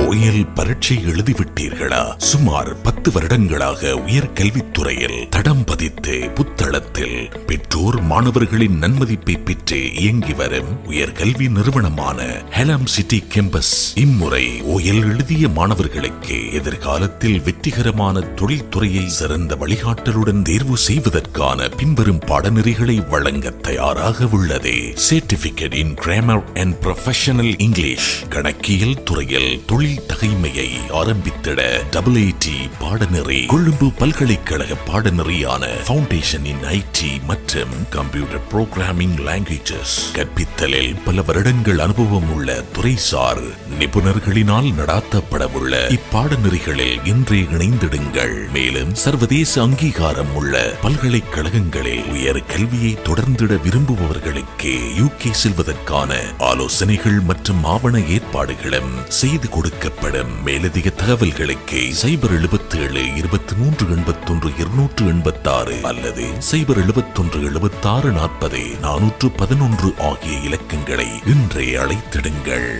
ஓயல் பரீட்சை எழுதிவிட்டீர்களா? சுமார் 10 வருடங்களாக உயர்கல்வித்துறையில் தடம் பதித்து புத்தளத்தில் பெற்றோர் மாணவர்களின் நன்மதிப்பை பெற்று இயங்கி வரும் உயர்கல்வி நிறுவனமான ஹெலம் சிட்டி கேம்பஸ் இம்முறை ஓயல் எழுதிய மாணவர்களுக்கு எதிர்காலத்தில் வெற்றிகரமான தொழில்துறையை சிறந்த வழிகாட்டலுடன் தேர்வு செய்வதற்கான பின்வரும் பாடநெறிகளை வழங்க தயாராக உள்ளது. Certificate in grammar and professional English, கணக்கியல் துறையில் தொழில் தகைமையை ஆரம்பித்திட AAT பாடநெறி, கொழும்பு பல்கலைக்கழக பாடநெறியான ஃபவுண்டேஷன் இன் IT மற்றும் கம்ப்யூட்டர் புரோகிராமிங் லாங்குவேஜஸ், கற்பித்தலில் பல வருடங்கள் அனுபவம் உள்ள துறைசார் நிபுணர்களினால் நடாத்தப்படவுள்ள இப்பாடநெறிகளில் இன்றே இணைந்திடுங்கள். மேலும் சர்வதேச அங்கீகாரம் உள்ள பல்கலைக்கழகங்களில் உயர் கல்வியை தொடர்ந்திட விரும்புபவர்களுக்கு UK செல்வதற்கான ஆலோசனைகள் மற்றும் ஆவண ஏற்பாடுகளும் செய்து கொடுக்கப்படும். மேலதிக தகவல்களுக்கு 077 23 81 286 அல்லது 071 76 40 411 ஆகிய இலக்கங்களை இன்றே அழைத்திடுங்கள்.